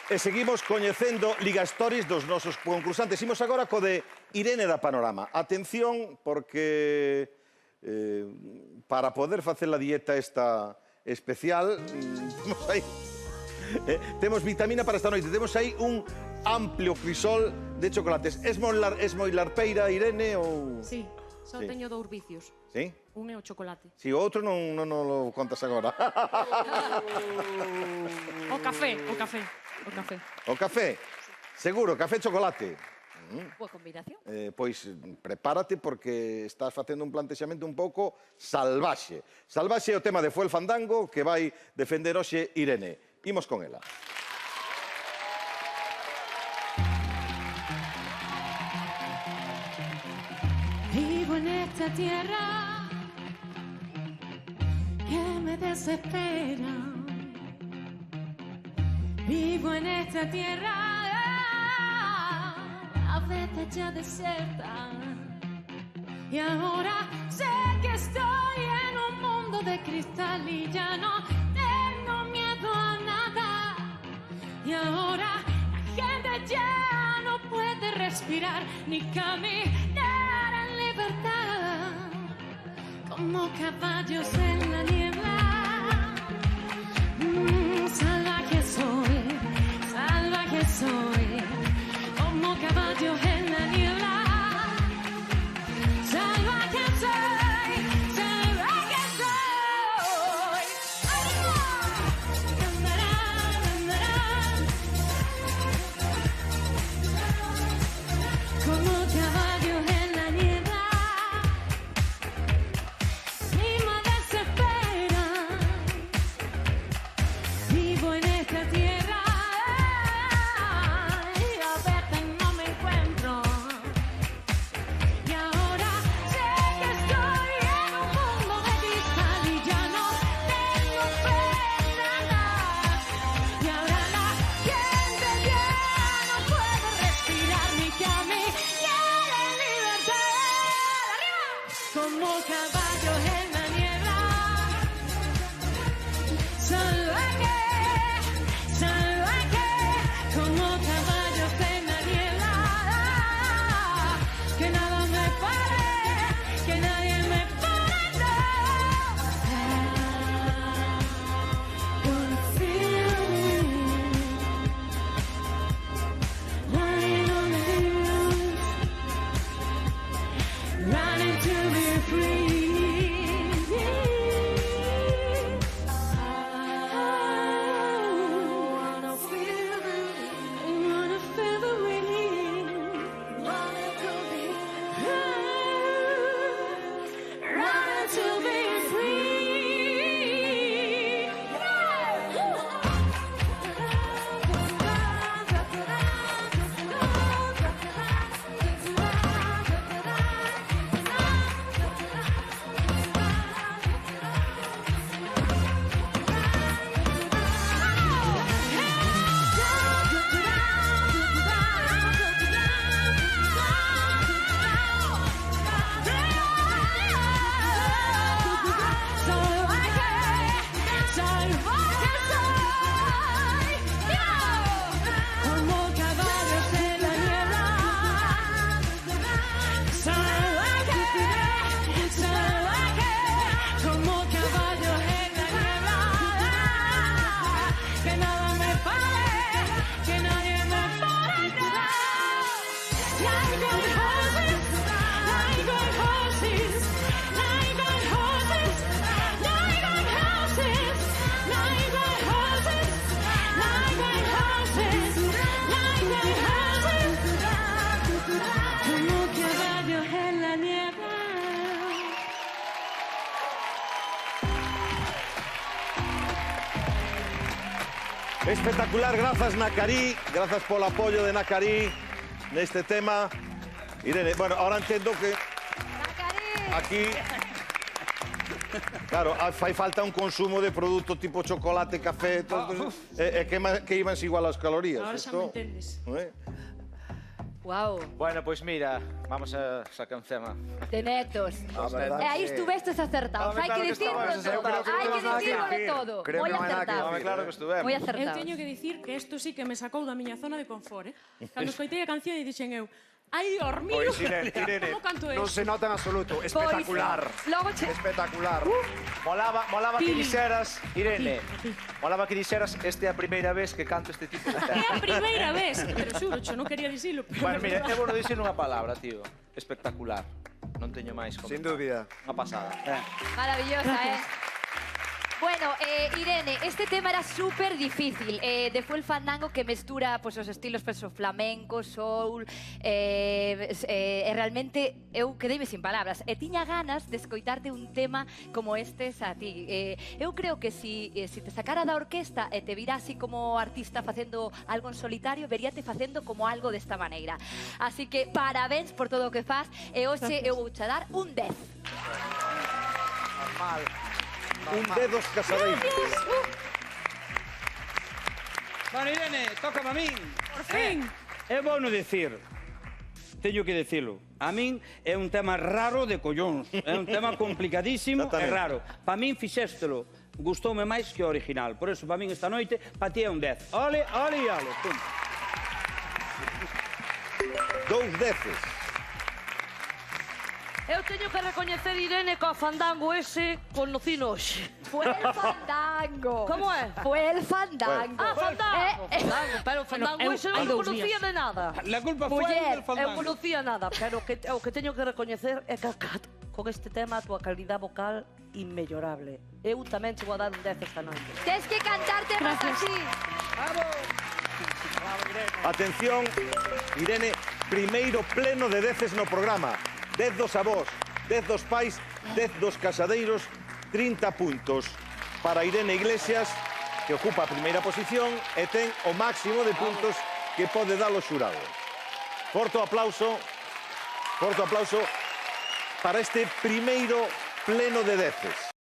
E seguimos coñecendo Liga Stories dos nosos concursantes. Imos agora co de Irene da Panorama. Atención, porque para poder facer a dieta esta especial, temos vitamina para esta noite. Temos aí un amplio crisol de chocolates. Es moi larpeira, Irene, ou...? Sí, só teño dous vicios. Sí? Un é o chocolate. Si, o outro non lo contas agora. O café, o café. O café. O café? Seguro, café e chocolate. Boa combinación. Pois prepárate porque estás facendo un plantexamento un pouco salvaxe. Salvaxe é o tema de Fuel Fandango que vai defender hoxe Irene. Imos con ela. Vivo en esta tierra que me desespera. Vivo en esta tierra, a veces ya desierta. Y ahora sé que estoy en un mundo de cristal y ya no tengo miedo a nada. Y ahora la gente ya no puede respirar ni caminar en libertad. Como caballos en la niebla. Salvaje soy, como caballo en la niebla. Salvaje soy, salvaje soy. Como caballo en la niebla. Mi me desespera. Vivo en esta tierra. Espectacular, grazas Nacarí, grazas polo apoio de Nacarí neste tema. Irene, bueno, ahora entendo que aquí, claro, fai falta un consumo de produto tipo chocolate, café, todo, que ibanse igual as calorías. Ahora xa me entendes. Guau. Bueno, pois mira, vamos a esa cancema. De netos. verdad E aí que- estuvestes acertados. Home, Hai claro que que dicirlo estamos, eu todo. creo que Hai non que temos nada que dicirlo de decir. todo. Creo Moi que non hai nada que acertados. Home, claro que estuvemos. Moi Eu acertados. teño que dicir que isto sí que me sacou da miña zona de confort, Cando escoitei a canción e dixen eu, ai, Dios mío, Pois, Irene, como canto non se nota en absoluto. Espectacular. Logo che... Espectacular. Molaba que Pili. dixeras, Irene, Sí. molaba que dixeras esta é a primeira vez que canto este tipo de É tema. a primeira vez, pero xuro, non quería dicilo, pero Bueno, de mira, é verdade. bueno dicir unha palabra, tío. Espectacular. Non teño máis como. Sin dúbida. Unha pasada. Maravillosa, Bueno, Irene, este tema era súper difícil. De Fue el Fandango que mestura pues, os estilos pues, o flamenco, soul... realmente eu quedeime sin palabras. E tiña ganas de escoitarte un tema como estes a ti. Eu creo que si te sacara da orquesta e te vira así como artista facendo algo en solitario, veríate facendo como algo desta maneira. Así que parabéns por todo o que faz. E hoxe eu vou che dar un 10. Normal. Un dedos casadeiros. Bueno, Irene, tócame a min. Por fin. É bueno dicir, teño que dicilo. A min é un tema raro de collóns. É un tema complicadísimo e Exactamente. raro. Pa min fixéstelo, gustoume máis que o original. Por eso, pa min esta noite, pa ti é un 10. Ole, ole e ole. Pum. 2 deces. Eu teño que recoñecer, Irene, que o fandango ese conocino hoxe. Fue el Fandango. Como é? Fue el Fandango. Ah, fandango! Fandango, pero o fandango eu- ese hai non dous conocía días. de nada. La culpa foi Muller, del Eu fandango. conocía nada, pero o que teño que recoñecer é que con este tema a tua calidad vocal inmellorable. Eu tamén che vou dar un 10 esta noite. Tienes que cantarte más así. Atención, Irene, primeiro pleno de deces no programa. 10 dos avós, 10 dos pais, 10 dos casadeiros, 30 puntos para Irene Iglesias, que ocupa a primeira posición e ten o máximo de puntos que pode dar o xurado. Forte aplauso para este primeiro pleno de deces.